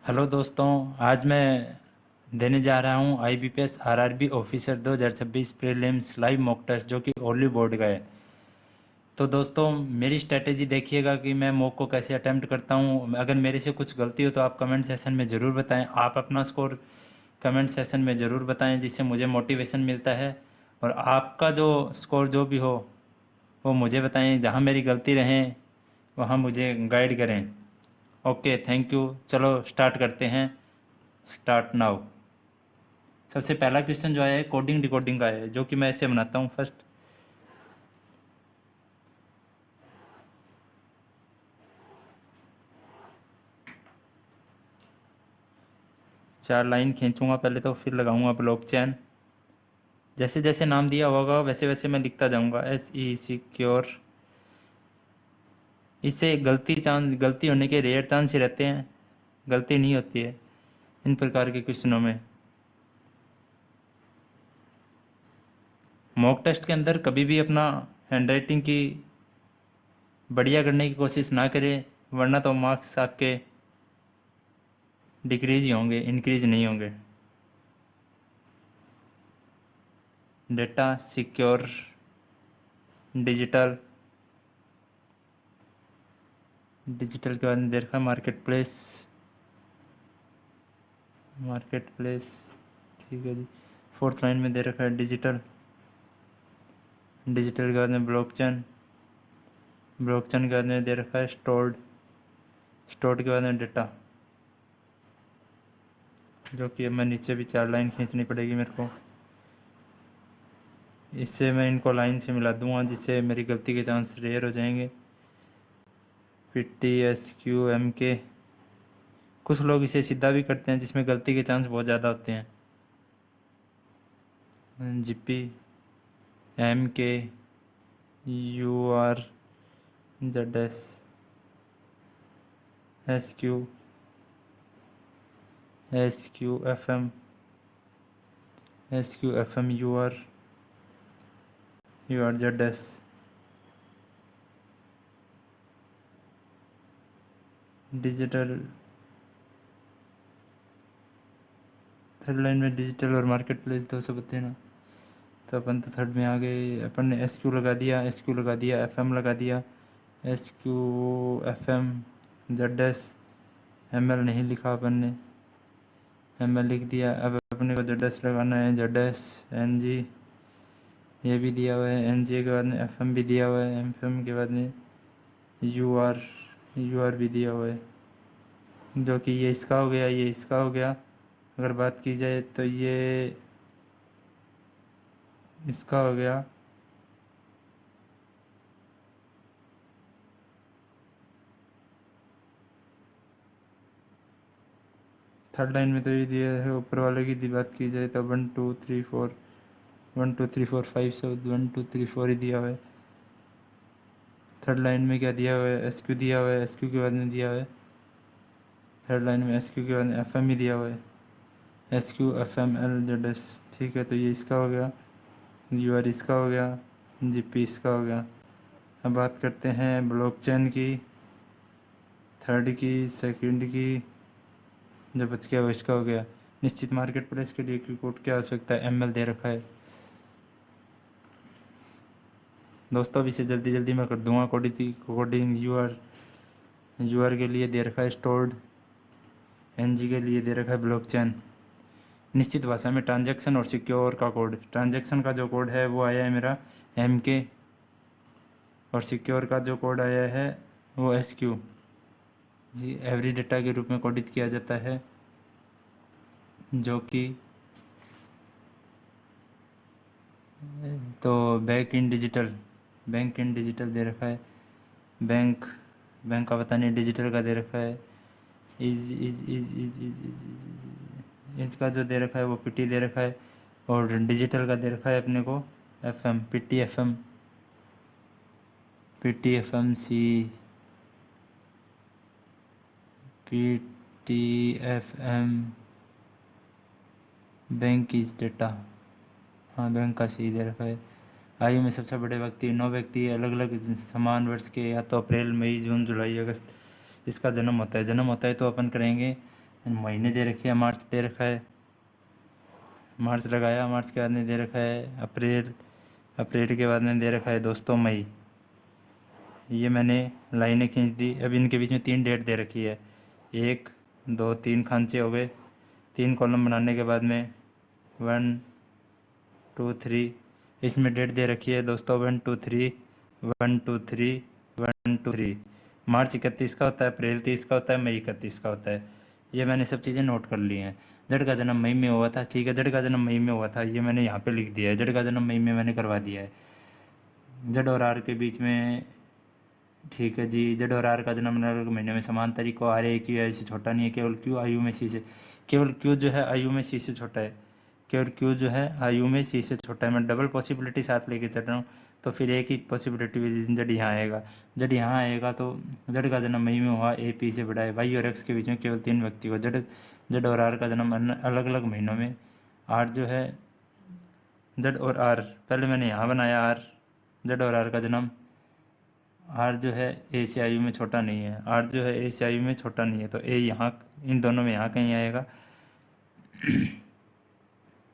Hello दोस्तों। आज मैं देने जा रहा हूँ IBPS RRB officer 2026 prelims live mock test जो कि ओनली बोर्ड का है। तो दोस्तों मेरी स्ट्रेटेजी देखिएगा कि मैं मॉक को कैसे अटेम्प्ट करता हूँ। अगर मेरे से कुछ गलती हो तो आप कमेंट सेशन में ज़रूर बताएं। आप अपना स्कोर कमेंट सेशन में ज़रूर बताएं जिससे मुझे मोटिवेशन मिलता है। और आपका जो स्कोर जो भी हो वो मुझे बताएं, जहाँ मेरी गलती रहें वहाँ मुझे गाइड करें। Okay, thank you. चलो स्टार्ट करते हैं। Start now. सबसे पहला क्वेश्चन जो है कोडिंग डिकोडिंग का है, जो कि मैं ऐसे बनाता हूँ। फर्स्ट चार लाइन खींचूंगा पहले, तो फिर लगाऊंगा ब्लॉकचेन। जैसे जैसे नाम दिया होगा वैसे वैसे मैं लिखता जाऊंगा। SE secure. इससे गलती होने के रेयर चांस ही रहते हैं, गलती नहीं होती है इन प्रकार के क्वेश्चनों में। मॉक टेस्ट के अंदर कभी भी अपना हैंडराइटिंग की बढ़िया करने की कोशिश ना करें, वरना तो मार्क्स आपके डिक्रीज ही होंगे, इंक्रीज नहीं होंगे। Data secure digital. डिजिटल के बाद में दे रखा है मार्केट प्लेस। मार्केट प्लेस, ठीक है जी। फोर्थ लाइन में दे रखा है डिजिटल। डिजिटल के बाद में ब्लॉकचेन। ब्लॉकचेन के बाद में दे रखा है स्टोर्ड। स्टोर्ड के बाद में डेटा, जो कि अब मैं नीचे भी चार लाइन खींचनी पड़ेगी मेरे को। इससे मैं इनको लाइन से मिला दूंगा जिससे मेरी गलती के चांस रेयर हो जाएंगे। PTSQMK। कुछ लोग इसे सीधा भी करते हैं जिसमें गलती के चांस बहुत ज़्यादा होते हैं। GPMKURZS SQFM URZS। Digital, third line में डिजिटल और मार्केट प्लेस 200 बताए ना, तो अपन तो थर्ड में आ गए। अपन ने SQ लगा दिया, SQ लगा दिया, FM लगा दिया। SQFM ZS। ML नहीं लिखा अपन ने, ML लिख दिया। अब अपने को ZS लगाना है, ZSNG ये भी दिया हुआ है। NG के बाद में FM भी दिया हुआ है। FM के बाद में UR भी दिया हुआ है, जो कि ये इसका हो गया, ये इसका हो गया। अगर बात की जाए तो ये इसका हो गया। थर्ड लाइन में तो ये दिया है। ऊपर वाले की बात की जाए तो 1 2 3 4, 1 2 3 4 5, सब 1 2 3 4 ही दिया हुआ है। थर्ड लाइन में क्या दिया हुआ है? SQ दिया हुआ है। SQ के बाद में दिया हुआ है, थर्ड लाइन में SQ के बाद में FM ही दिया हुआ है। SQFMLZS, ठीक है। तो ये इसका हो गया, UR इसका हो गया, GP इसका हो गया। अब बात करते हैं ब्लॉकचेन की, थर्ड की, सेकंड की। जो बच गया वो इसका हो गया। निश्चित मार्केट प्राइस के लिए कोड क्या हो सकता है? ML दे रखा है। दोस्तों अब इसे जल्दी जल्दी मैं कर दूंगा। कोडिंग UR के लिए दे रखा है स्टोर्ड। NG के लिए दे रखा है ब्लॉकचेन। निश्चित भाषा में ट्रांजैक्शन और सिक्योर का कोड। ट्रांजैक्शन का जो कोड है वो आया है मेरा MK, और सिक्योर का जो कोड आया है वो SQ जी। एवरी डेटा के रूप में कोडित किया जाता है, जो कि तो बैंक इन डिजिटल दे रखा है। बैंक बैंक का पता नहीं, डिजिटल का दे रखा है। इज का जो दे रखा है वो PT दे रखा है, और डिजिटल का दे रखा है अपने को FM, PTFMC, PTFM bank is data. हाँ, बैंक का सी दे रखा है। आयु में सबसे बड़े व्यक्ति 9 व्यक्ति अलग अलग समान वर्ष के, या तो अप्रैल मई जून जुलाई अगस्त इसका जन्म होता है। जन्म होता है तो अपन करेंगे महीने दे रखी है, मार्च दे रखा है, मार्च लगाया, मार्च के बाद में दे रखा है अप्रैल, अप्रैल के बाद में दे रखा है दोस्तों मई। ये मैंने लाइनें खींच दी। अब इनके बीच में 3 डेट दे रखी है, 1 2 3 खांचे हो गए। 3 कॉलम बनाने के बाद में 1 2 3 इसमें डेट दे रखी है दोस्तों 1 2 3 1 2 3 1 2 3। मार्च 31 का होता है, अप्रैल 30 का होता है, मई 31 का होता है। ये मैंने सब चीज़ें नोट कर ली हैं। जड़ का जन्म मई में हुआ था, ठीक है, जड़ का जन्म मई में हुआ था, ये मैंने यहाँ पे लिख दिया है। जड़ का जन्म मई में मैंने करवा दिया है। जड़ और आर के बीच में, ठीक है जी, जड़ और आर का जन्म अलग अलग महीने में समान तारीख को। आर ए क्यू आई से छोटा नहीं है, केवल क्यू आयु में सी से, केवल क्यू जो है आयु में सी से छोटा है, केवल क्यू जो है आयु में सी से छोटा है। मैं डबल पॉसिबिलिटी साथ लेके चल रहा हूँ, तो फिर एक ही पॉसिबिलिटी जड़ यहाँ आएगा। जड़ यहाँ आएगा तो जड़ का जन्म मई में हुआ, ए पी से बड़ा है। वाई और एक्स के बीच में केवल 3 व्यक्ति को। जड़ जड़ और आर का जन्म अलग अलग महीनों में। आर जो है, जड़ और आर पहले मैंने यहाँ बनाया आर, जड़ और आर का जन्म। आर जो है ए से आयु में छोटा नहीं है, आर जो है ए से आयु में छोटा नहीं है, तो ए यहाँ इन दोनों में यहाँ कहीं आएगा।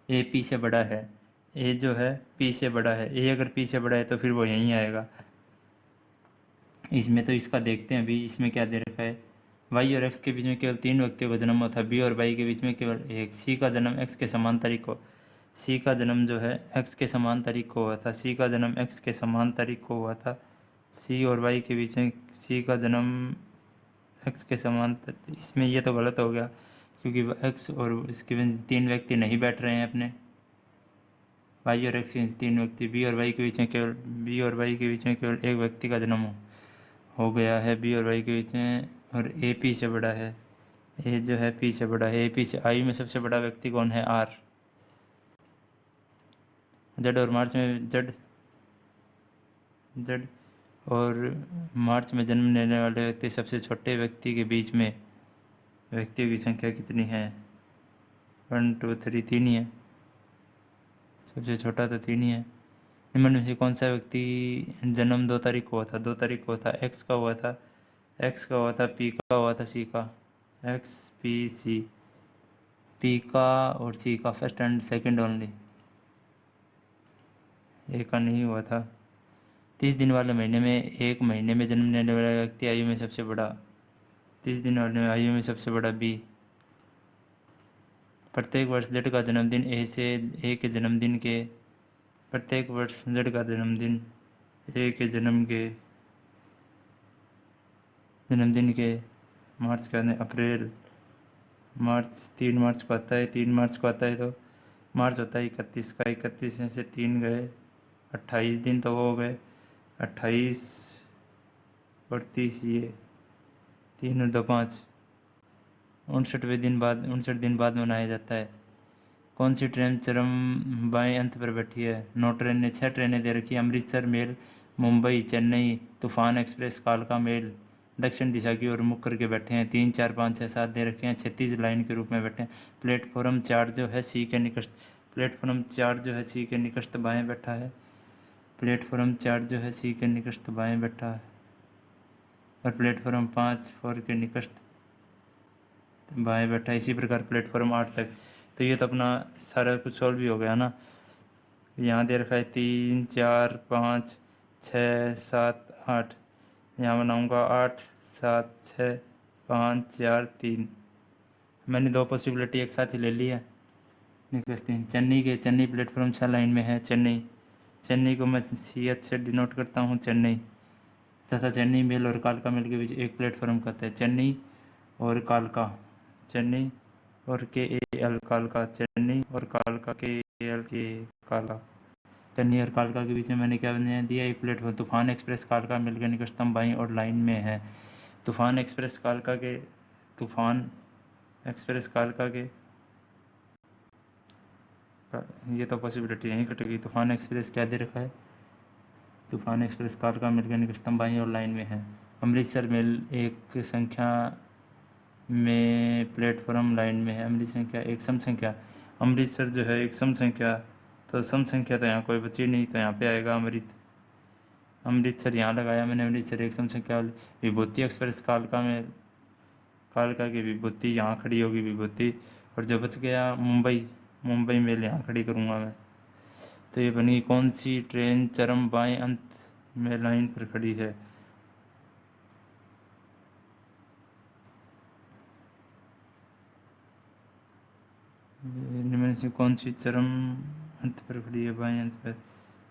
ए पी से बड़ा है, ए जो है पी से बड़ा है, ए अगर पी से बड़ा है तो फिर वो यहीं आएगा। इसमें तो इसका देखते हैं अभी, इसमें क्या दे रखा है। वाई और एक्स के बीच में केवल 3 व्यक्तियों का जन्म हुआ था, बी और वाई के बीच में केवल एक। सी का जन्म एक्स के समान तारीख को, सी का जन्म जो है एक्स के समान तारीख को हुआ था, सी का जन्म एक्स के समान तारीख को हुआ था। सी और वाई के बीच में सी का जन्म एक्स के समान, इसमें ये तो गलत हो गया, क्योंकि एक्स और इसके बीच 3 व्यक्ति नहीं बैठ रहे हैं अपने। वाई और एक्स के बीच 3 व्यक्ति, बी और वाई के बीच में केवल, बी और वाई के बीच में केवल एक व्यक्ति का जन्म हो गया है, बी और वाई के बीच में। और ए पी से बड़ा है, ए जो है पी से बड़ा है। ए पी से आयु में सबसे बड़ा व्यक्ति कौन है, आर। जड और मार्च में जड जड और मार्च में जन्म लेने वाले व्यक्ति सबसे छोटे व्यक्ति के बीच में व्यक्तियों की संख्या कितनी है, 1 2 3 3 ही है, सबसे छोटा तो 3 ही है। निम्न में से कौन सा व्यक्ति जन्म 2 तारीख को हुआ था, 2 तारीख को हुआ था, एक्स का हुआ था, एक्स का हुआ था, पी का हुआ था, सी का, एक्स पी सी, पी का और सी का फर्स्ट एंड सेकंड ओनली, ए का नहीं हुआ था। 30 दिन वाले महीने में, एक महीने में जन्म लेने वाला व्यक्ति आयु में सबसे बड़ा, 30 दिन वाले आयु में सबसे बड़ा बी। प्रत्येक वर्ष जड़ का जन्मदिन ए से, ए के जन्मदिन के, प्रत्येक वर्ष जड़ का जन्मदिन ए के जन्मदिन के मार्च का अप्रैल, मार्च 3 मार्च को आता है, 3 मार्च को आता है तो मार्च होता है 31 का, 31 में से 3 गए, 28 दिन तो वो हो गए, 28 और 30, ये 3 और 2 5, 59वें दिन बाद, 59 दिन बाद मनाया जाता है। कौन सी ट्रेन चरम बाएं अंत पर बैठी है, 9 ट्रेनें, 6 ट्रेनें दे रखी है। अमृतसर मेल, मुंबई, चेन्नई, तूफान एक्सप्रेस, कालका मेल दक्षिण दिशा की ओर मुख करके बैठे हैं। 3 4 5 6 7 दे रखे हैं, 36 लाइन के रूप में बैठे हैं। प्लेटफॉर्म 4 जो है सी के निकट, प्लेटफॉर्म 4 जो है सी के निकटस्थ बाएं बैठा है, प्लेटफॉर्म 4 जो है सी के निकटस्थ बाएं बैठा है, और प्लेटफॉर्म 5 4 के निकटस्थ बाएं बैठा है। इसी प्रकार प्लेटफॉर्म 8 तक। तो ये तो अपना सारा कुछ सॉल्व भी हो गया ना। यहाँ दे रखा है 3 4 5 6 7 8, यहाँ बनाऊँगा 8 7 6 5 4 3। मैंने 2 पॉसिबिलिटी एक साथ ही ले ली है। निकलते हैं चेन्नई के, चेन्नई प्लेटफॉर्म 6 लाइन में है। चेन्नई, चेन्नई को मैं सी एच से डिनोट करता हूँ, चेन्नई। तथा चेन्नई मेल और कालका मेल के बीच एक प्लेटफॉर्म कहते हैं, चेन्नई और कालका, चेन्नई और के ए एल कालका, चेन्नई और कालका, के एल के कालका। चेन्नई और कालका के बीच में मैंने क्या बना दिया, एक प्लेटफॉर्म। तूफान एक्सप्रेस कालका मेल के निकटतम बाईं और लाइन में है। तूफान एक्सप्रेस कालका के, तूफान एक्सप्रेस कालका के, ये तो पॉसिबिलिटी यहीं कटेगी। तूफान एक्सप्रेस क्या दे रखा है, तूफान एक्सप्रेस कालका मेल के निकटतम बाईं और लाइन में है। अमृतसर मेल एक संख्या में प्लेटफॉर्म लाइन में है। अमृत संख्या एक सम संख्या, अमृतसर जो है एक सम संख्या, तो सम संख्या तो यहाँ कोई बची नहीं, तो यहाँ पे आएगा अमृतसर यहाँ लगाया मैंने। अमृतसर एक सम संख्या वाली। विभूति एक्सप्रेस कालका में, कालका की विभूति यहाँ खड़ी होगी विभूति, और जो बच गया मुंबई मेल यहाँ खड़ी करूँगा मैं। तो ये बनी कौन सी ट्रेन चरम बाएं अंत में लाइन पर खड़ी है? इनमें से कौन सी चरम अंत पर खड़ी है? बाएं अंत पर,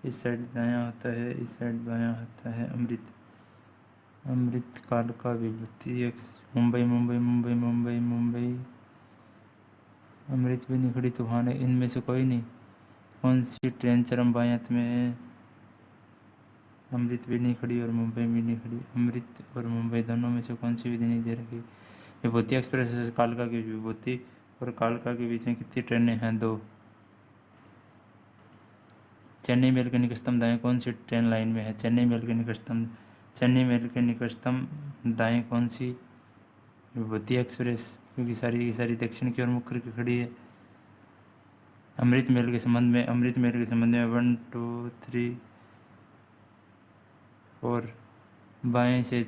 इस साइड दायां होता है, इस साइड बायां होता है। अमृत कालका विभूति मुंबई मुंबई मुंबई मुंबई मुंबई। अमृत भी नहीं खड़ी, तूफान है, इनमें से कोई नहीं। कौन सी ट्रेन चरम बाएं अंत में है? अमृत भी नहीं खड़ी और मुंबई भी नहीं खड़ी। अमृत और मुंबई दोनों में से कौन सी विधि नहीं दे रखी? विभूति एक्सप्रेस कालका की विभूति और कालका के बीच में कितनी ट्रेनें हैं? 2। चेन्नई मेल के निकटतम दाएं कौन सी ट्रेन लाइन में है? चेन्नई मेल के निकटतम दाएं कौन सी? विभूति एक्सप्रेस, क्योंकि सारी की सारी दक्षिण की ओर मुख करके खड़ी है। अमृत मेल के संबंध में 1 2 3 4 बाएं से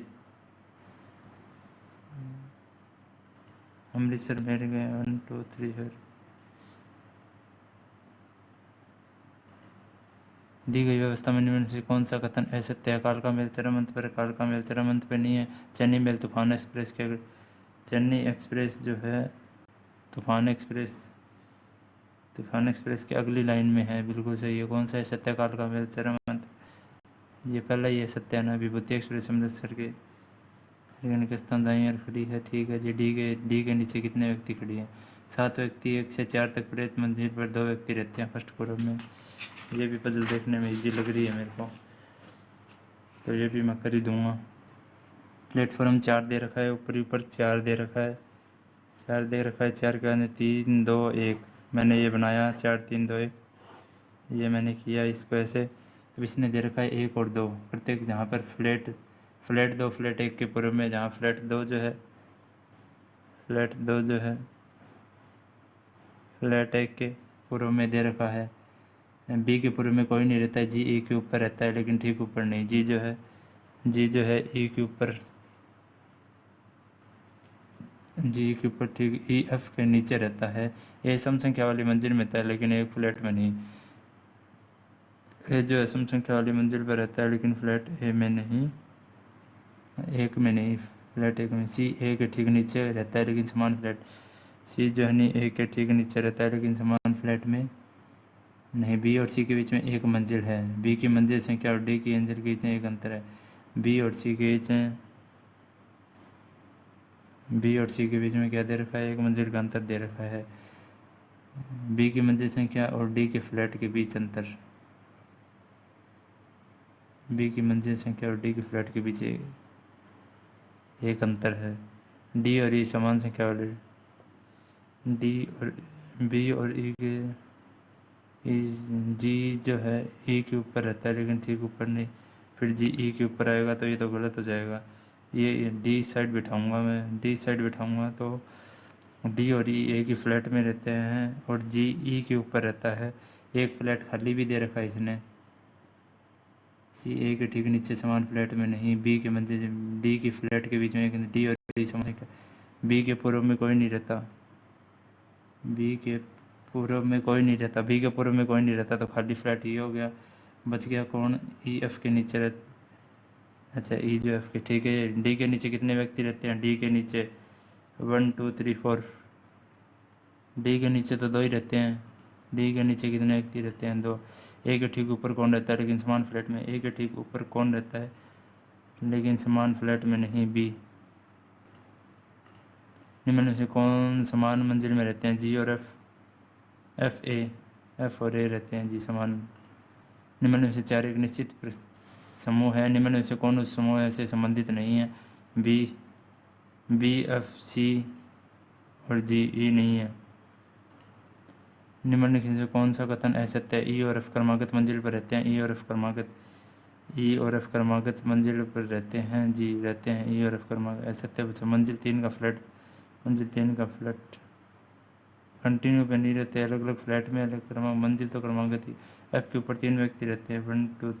अमृतसर मेल गए 1 2 3 4। दी गई व्यवस्था में निम्न से कौन सा कथन असत्य है? कालका मेल चरम अंत पर, कालका मेल चरम अंत पर नहीं है। चेन्नई मेल तूफान एक्सप्रेस के, चेन्नई एक्सप्रेस जो है तूफान एक्सप्रेस के अगली लाइन में है, बिल्कुल सही है। कौन सा है सत्य? कालका मेल चरम अंत, ये पहला ही है सत्य ना। विभूति एक्सप्रेस अमृतसर के निकटतम दाईं ओर खड़ी है, ठीक है जी। डी के नीचे कितने व्यक्ति खड़ी हैं? 7 व्यक्ति। 1 से 4 तक प्रेत मंजिल पर 2 व्यक्ति रहते हैं फर्स्ट फ्लोर में। ये भी पजल देखने में इजी लग रही है मेरे को, तो ये भी मैं कर ही दूँगा। प्लेटफॉर्म 4 दे रखा है, ऊपर 4 दे रखा है, 4 दे रखा है। 4 के अंदर 3 2 1 मैंने ये बनाया, 4 3 2 1 ये मैंने किया इसको ऐसे। अब इसने दे रखा है 1 और 2 प्रत्येक, जहाँ पर फ्लैट 2 फ्लैट 1 के पूर्व में, जहाँ फ्लैट 2 जो है फ्लैट 1 के पूर्व में दे रखा है। बी के पूर्व में कोई नहीं रहता है, जी ई के ऊपर रहता है, लेकिन ठीक ऊपर नहीं। जी जो है ई के ऊपर, जी के ऊपर ठीक ई एफ के नीचे रहता है। ए सम संख्या वाली मंजिल में रहता है, लेकिन एक फ्लैट में नहीं। ए जो है सम संख्या वाली मंजिल पर रहता है, लेकिन फ्लैट ए में नहीं, एक में नहीं, फ्लैट एक में। सी ए के ठीक नीचे रहता है, लेकिन समान फ्लैट। सी जो है नहीं ए के ठीक नीचे रहता है, लेकिन समान फ्लैट में नहीं। बी और सी के बीच में एक मंजिल है। बी की मंजिल संख्या और डी की मंजिल के बीच में एक अंतर है। बी और सी के बीच में क्या दे रखा है? एक मंजिल का अंतर दे रखा है। बी की मंजिल संख्या और डी के फ्लैट के बीच अंतर, बी की मंजिल संख्या और डी के फ्लैट के बीच एक अंतर है। डी और ई समान संख्या वाले, डी और बी और ई के जी जो है ई के ऊपर रहता है, लेकिन ठीक ऊपर नहीं। फिर जी ई के ऊपर आएगा तो ये तो गलत हो जाएगा। ये डी साइड बिठाऊंगा मैं, डी साइड बिठाऊंगा तो डी और ई एक ही फ्लैट में रहते हैं और जी ई के ऊपर रहता है। एक फ्लैट खाली भी दे रखा है इसने, सी ए के ठीक नीचे समान फ्लैट में नहीं। बी के मंजिल डी की फ्लैट के बीच में एक, डी और डी समान संख्या। बी के पूर्व में कोई नहीं रहता, बी के पूर्व में कोई नहीं रहता, बी के पूर्व में कोई नहीं रहता, तो खाली फ्लैट ई हो गया। बच गया कौन? ई एफ के नीचे अच्छा ई जो एफ के, ठीक है। डी के नीचे कितने व्यक्ति रहते हैं? डी के नीचे 1 2 3 4, डी के नीचे तो 2 ही रहते हैं। डी के नीचे कितने व्यक्ति रहते हैं? 2। ए के ठीक ऊपर कौन रहता है लेकिन समान फ्लैट में? ए के ठीक ऊपर कौन रहता है लेकिन समान फ्लैट में नहीं? बी। निम्न में से कौन समान मंजिल में रहते हैं? जी और एफ, एफ और ए रहते हैं जी समान। निम्न में से 4 एक निश्चित समूह है। निम्न में से कौन उस समूह से संबंधित नहीं है? बी एफ सी और जी ई नहीं है। निम्नलिखित से कौन सा कथन असत्य है? ई और एफ क्रमागत मंजिल पर रहते हैं। ई और एफ क्रमागत मंजिल पर रहते हैं जी, रहते हैं। ई और एफ क्रमागत असत्य। मंजिल 3 का फ्लैट कंटिन्यू पे नहीं रहते, अलग अलग फ्लैट में अलग क्रमांक। मंजिल तो क्रमागत ही। एफ के ऊपर 3 व्यक्ति रहते हैं, 1 2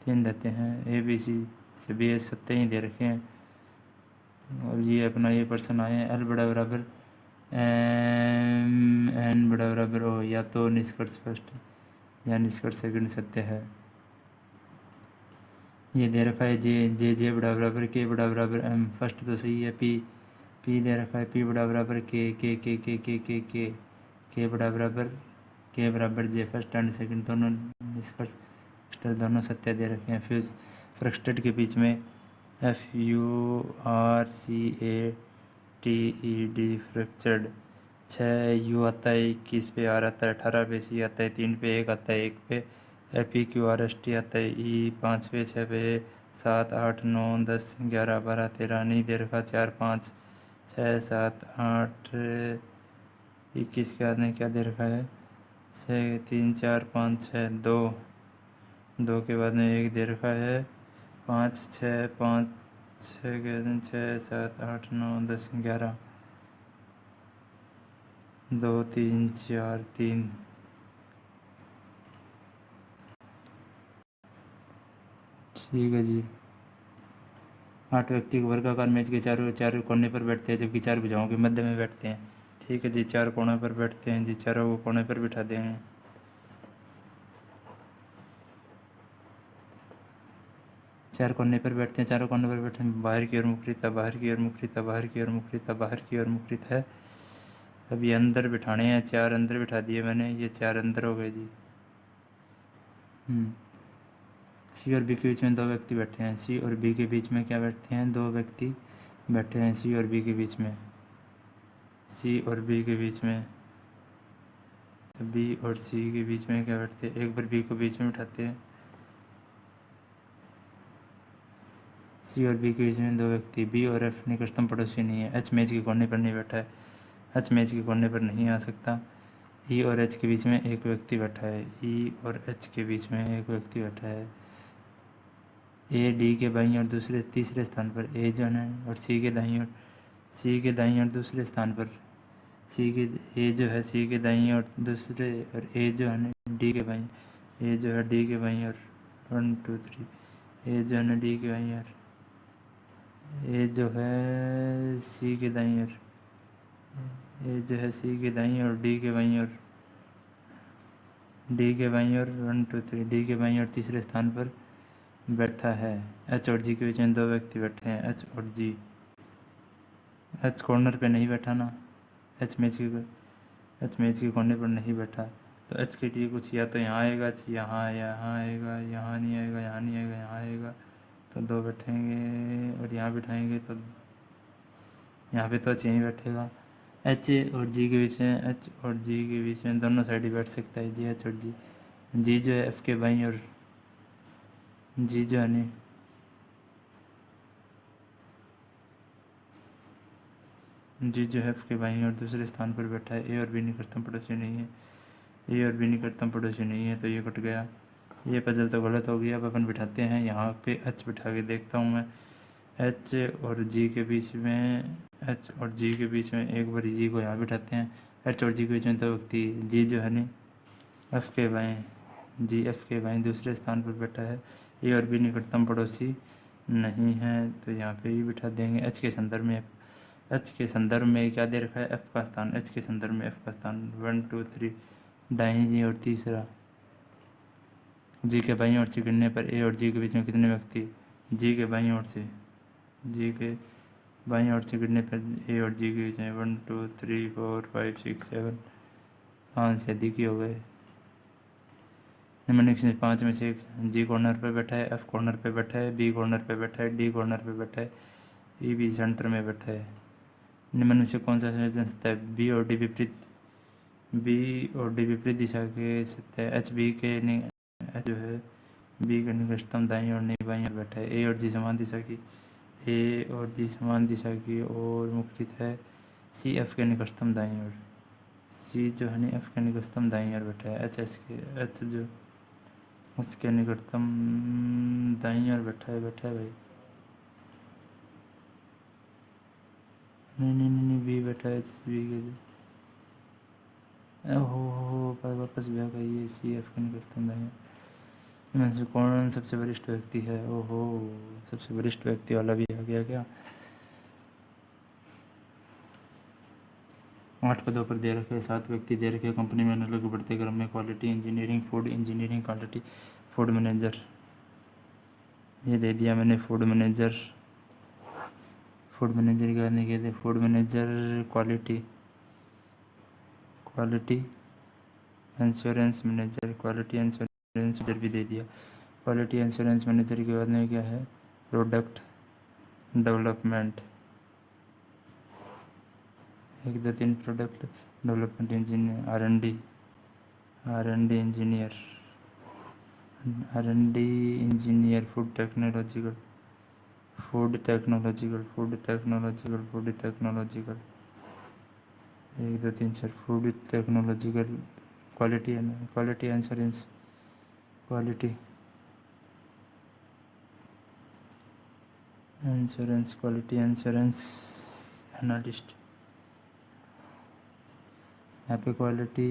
3 रहते हैं। ए बी सी से बी एस सत्य ही दे रखे हैं। अब ये अपना ये पर्सन आए हैं, एल बड़ा बराबर एम एन बड़ा बराबर ओ, या तो निष्कर्ष फर्स्ट या निष्कर्ष सेकंड सत्य है। ये दे रखा है जे जे जे बड़ा बराबर के बड़ा बराबर एम, फर्स्ट तो सही है। पी दे रखा है पी बड़ा बराबर के बड़ा बराबर के बराबर जे, फर्स्ट एंड सेकंड दोनों निष्कर्ष दोनों सत्य दे रखे हैं। फ्यूज फ्रस्ट्रेट के बीच में FURCATED फ्रैक्चर्ड, 6 U आता है, 21 पे R आता है, 18 पे C आता है, 3 पे 1 आता है, 1 पे FEQRST आता है, E 5 पे 6 पे 7 8 9 10 11 12 13 नहीं दे रखा, 4 5 6 7 8 21 के बाद में क्या दे रखा है, 6 3 4 5 6 2 2 के बाद में 1 दे रखा है, 5 6 5 6 के दिन 6 7 8 9 10 11 2 3 4 3 ठीक है जी। 8 व्यक्ति वर्गाकार मेज के चारों चारों कोने पर बैठते हैं, जबकि 4 भुजाओं के मध्य में बैठते हैं। ठीक है जी, 4 कोने पर बैठते हैं जी, चारों को कोने पर बिठा देंगे। चार कोने पर बैठते हैं, चारों कोने पर बैठे हैं, बाहर की ओर मुखरिता, बाहर की ओर मुखरिता, बाहर की ओर मुखरिता, बाहर की ओर मुखरित है। अब ये अंदर बिठाने हैं, 4 अंदर बिठा दिए मैंने, ये 4 अंदर हो गए जी। सी और बी के बीच में 2 व्यक्ति बैठे हैं, सी और बी के बीच में क्या बैठते हैं, 2 व्यक्ति बैठे हैं सी और बी के बीच में, सी और बी के बीच में, तो बी और सी के बीच में क्या बैठते हैं, एक बार बी को बीच में बिठाते हैं, सी और बी के बीच में 2 व्यक्ति, बी और एफ निकटतम पड़ोसी नहीं है, एच मेज के कोने पर नहीं बैठा है, एच मेज के कोने पर नहीं आ सकता, ई और एच के बीच में एक व्यक्ति बैठा है, ई और एच के बीच में एक व्यक्ति बैठा है, ए डी के बाईं और दूसरे तीसरे स्थान पर, ए जो है और सी के दाईं और सी के दाईं और दूसरे स्थान पर, सी के ए जो है सी के दाईं और दूसरे, और ए जो है डी के बाईं, ए जो है डी के बाईं और 1 2 3, ए जो है डी के बाईं और ए जो है सी के दाईं और ए जो है सी के दाईं और डी के बाईं और डी के बाईं और 1 2 3 डी के बाईं और तीसरे स्थान पर बैठा है। एच और जी के बीच में 2 व्यक्ति बैठे हैं, एच और जी। एच कॉर्नर पे नहीं बैठा ना, एच मेज के कोने पर नहीं बैठा, तो एच के लिए कुछ या तो यहाँ आएगा, यहाँ आएगा, यहाँ नहीं आएगा, यहाँ नहीं आएगा, यहाँ आएगा, तो 2 बैठेंगे और यहाँ बिठाएंगे तो यहाँ पे तो एच यहीं बैठेगा। एच और जी के बीच में, एच और जी के बीच में दोनों साइड ही बैठ सकता है जी, एच और जी। जी जो है एफ के बाईं और जी जो है नहीं, जी जो है एफ के बाईं और दूसरे स्थान पर बैठा है, ए और बी निकटतम पड़ोसी नहीं है, ए और बी निकटतम पड़ोसी नहीं है, तो ये कट गया, ये पजल तो गलत हो गया। अब अपन बिठाते हैं यहाँ पे एच बिठा के देखता हूँ मैं, एच और जी के बीच में, एच और जी के बीच में एक बार जी को यहाँ बिठाते हैं, एच और जी के बीच में 2 व्यक्ति, जी जो है नहीं एफ के बाएँ, जी एफ के बाएँ दूसरे स्थान पर बैठा है, ए और बी निकटतम पड़ोसी नहीं है, तो यहाँ पे ही बिठा देंगे। एच के संदर्भ में, एच के संदर्भ में क्या दे रखा है, एफ का स्थान, एच के संदर्भ में एफ का स्थान 1 2 3 दाईं जी, और तीसरा जी के बाईं ओर से गिनने पर ए और जी के बीच में कितने व्यक्ति, जी के बाईं ओर से, जी के बाईं ओर से गिनने पर ए और जी के बीच में 1 2 3 4 5 6 7 5 से अधिक ही हो गए। निम्नलिखित में 5 में से एक, जी कॉर्नर पर बैठा है, एफ कॉर्नर पर बैठा है, बी कॉर्नर पर बैठा है, डी कॉर्नर पर बैठा है, ई बी सेंटर में बैठा है। निम्न में से कौन सा संयोजन सत्य है, बी और डी विपरीत दिशा के सत्य है। एच बी के जो है बी के निकटतम दाईं और नहीं बाईं ओर बैठा है। ए और जी समान दिशा की, ए और जी समान दिशा की ओर मुखरित है। सी एफ के निकटतम दाईं ओर, सी जो है एफ के निकटतम दाईं ओर बैठा है। एच जो उसके निकटतम दाईं ओर बैठा है भाई, नहीं बी बैठा है, एच बी के हो वापस भी आ गई, ये सी एफ के निकटतम दाईं ओर। इनमें से कौन सबसे वरिष्ठ व्यक्ति है, ओहो सबसे वरिष्ठ व्यक्ति वाला भी आ गया क्या। 8 पदों पर दे रखे 7 व्यक्ति दे रखे कंपनी में अलग बढ़ते क्रम में quality engineering, food engineering, quality, food manager. ये दे दिया मैंने फूड मैनेजर। फूड मैनेजर के बाद नहीं कहते food manager quality, quality insurance manager, quality insurance manager भी दे दिया। क्वालिटी इंश्योरेंस मैनेजर के बाद में क्या है, product development, 1 2 3 product development engineer, R N D engineer, food technological, food technological, 1 2 3 4 food technological, quality insurance, quality insurance, quality insurance analyst. यहाँ पे quality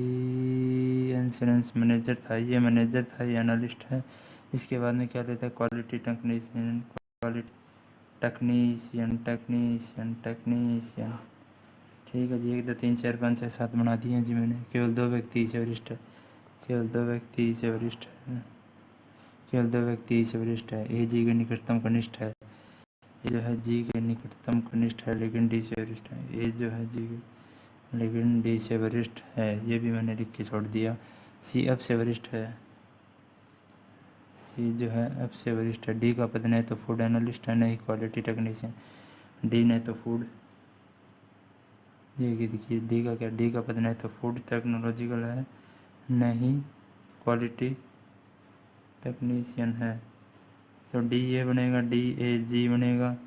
insurance manager था, ये मैनेजर था, ये एनालिस्ट है। इसके बाद में क्या लेता है, क्वालिटी टेक्नीशियन, क्वालिटी टेक्नीशियन। ठीक है जी, 1 2 3 4 5 6 7 बना दिए हैं जी मैंने। केवल 2 व्यक्ति इसे वरिष्ठ है, केवल 2 व्यक्ति इसे वरिष्ठ है। ए जी के निकटतम कनिष्ठ है, ये जो है जी के निकटतम कनिष्ठ है लेकिन डी से वरिष्ठ है। ए जो है जी के लेकिन डी से वरिष्ठ है, ये भी मैंने लिख के छोड़ दिया। सी एफ से वरिष्ठ है, सी जो है एफ से वरिष्ठ है। डी का पद नहीं तो फूड एनालिस्ट है, नहीं क्वालिटी टेक्नीशियन। डी नहीं तो फूड, ये देखिए डी का क्या, डी का पद नहीं तो फूड टेक्नोलॉजिकल है, नहीं क्वालिटी टेक्नीशियन है। तो डी ए बनेगा, डी ए जी बनेगा।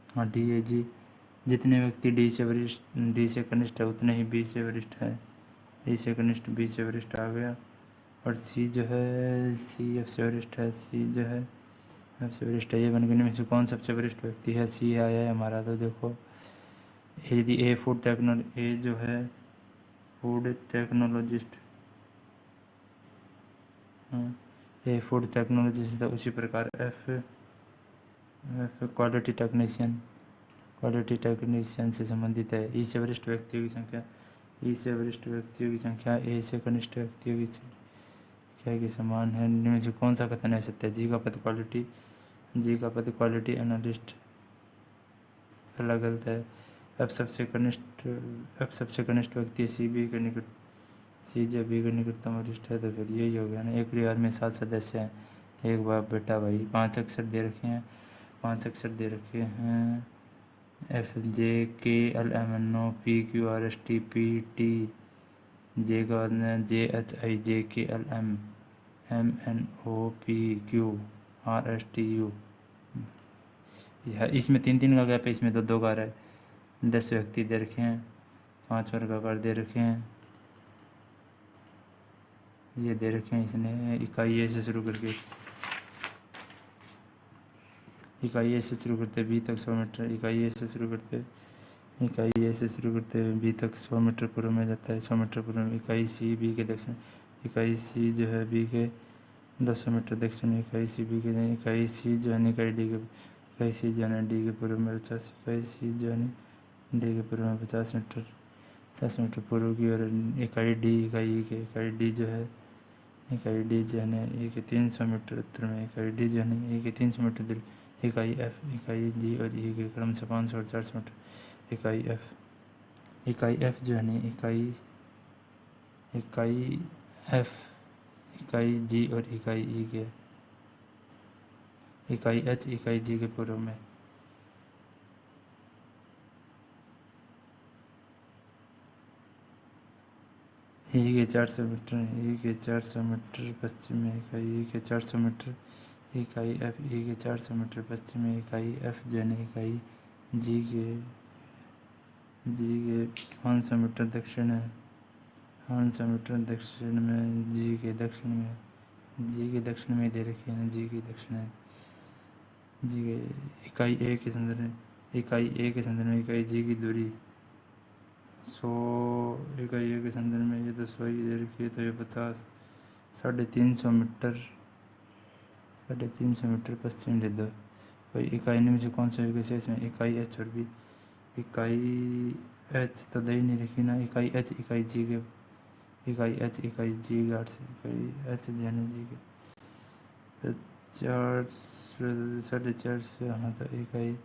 हाँ डी ए जी, जितने व्यक्ति डी से वरिष्ठ, डी से कनिष्ठ है उतने ही बी से वरिष्ठ है। डी से कनिष्ठ बी से वरिष्ठ आ गया। और सी जो है सी एफ से वरिष्ठ है, सी जो है एफ से वरिष्ठ है। ये बन गए में से कौन सबसे वरिष्ठ व्यक्ति है, सी आया है हमारा। तो देखो यदि ए फूड टेक्नोलॉजी, ए जो है फूड टेक्नोलॉजिस्ट, ए फूड टेक्नोलॉजिस्ट था, उसी प्रकार एफ क्वालिटी टेक्नीशियन से संबंधित है। ई से वरिष्ठ व्यक्तियों की संख्या, ई से वरिष्ठ व्यक्तियों की संख्या ए से कनिष्ठ व्यक्तियों की संख्या के समान है। इनमें से कौन सा कथन है सत्य, जी का पद क्वालिटी एनालिस्ट पहला गलत है। अब सबसे कनिष्ठ व्यक्ति सी बी के निकट, सी जब बी के निकटतम वरिष्ठ है तो फिर यही हो गया ना। एक परिवार में 7 सदस्य हैं, एक बाप बेटा भाई। 5 अक्षर दे रखे हैं, F J K L M N O P Q R S T P T, J का J H I J K L M M N O P Q R S T U. इसमें 3 3 का gap है, इसमें 2 2 का है। 10 व्यक्ति दे रखे हैं, 5 वर्गाकार दे रखे हैं, ये दे रखे हैं। इसने इकाई ए से शुरू करके, इकाई ए से शुरू करते बी तक 100 मीटर, इकाई ए से शुरू करते बी तक 100 मीटर पूर्व में जाता है, 100 मीटर पूर्व में। इकाई सी बी के दक्षिण, इकाई सी जो है बी के 200 मीटर दक्षिण, इकाई सी बी के, इकाई सी जो है इकाई डी के, इकाई सी जो है डी के पूर्व में 50, इकाई सी जो है डी के पूर्व में 50 मीटर पूर्व की। और इकाई डी, इकाई डी जो है ना ए के 300 मीटर उत्तर में, इकाई डी जो है ना ए के 300 मीटर दूर। इकाई एफ, इकाई जी और ई के क्रम से 500 और 400 मीटर। इकाई एफ जो है ना इकाई एफ, इकाई जी और इकाई ई के, इकाई एच इकाई जी के पूर्व में। ई के 400 मीटर, ई के 400 मीटर पश्चिम में इकाई ई के 400 मीटर, इकाई एफ ई के 400 मीटर पश्चिम में। इकाई एफ जो है ना इकाई जी के 500 मीटर दक्षिण है, 500 मीटर दक्षिण में, जी के दक्षिण में दे रखी है ना, जी के दक्षिण है। जी के इकाई ए के संदर्भ में, इकाई जी की दूरी 100, इकाई ए के संदर्भ में ये तो 100 ही दे रखी है, तो ये 50, 350 मीटर पश्चिम दे दो। कोई इकाई में से कौन सा विकल्प है इसमें, इकाई एच और बी, इकाई एच तो दे ही नहीं रखी ना, इकाई एच इकाई जी के, इकाई एच इकाई जी गार्ड से, इकाई एच जी जी के तो 4 4.5 से, हाँ तो इकाई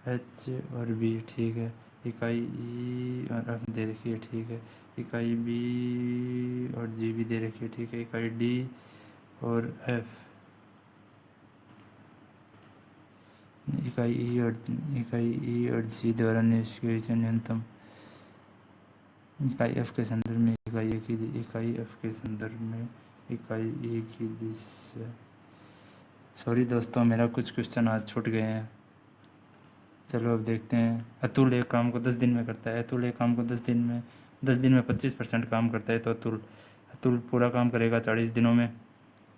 एच और बी ठीक है, इकाई ई और एफ दे रखी है ठीक है, इकाई बी और जी भी दे रखी है ठीक है, इकाई डी और एफ, इकाई ई और जी द्वारा निष्क्रिय न्यूनतम, इकाई एफ के संदर्भ में इकाई ए की, इकाई एफ के संदर्भ में इकाई ए की दिशा। सॉरी दोस्तों, मेरा कुछ क्वेश्चन आज छूट गए हैं। चलो अब देखते हैं। अतुल एक काम को 10 दिन में करता है, अतुल एक काम को 10 दिन में 25% काम करता है, तो अतुल अतुल पूरा काम करेगा 40 दिनों में।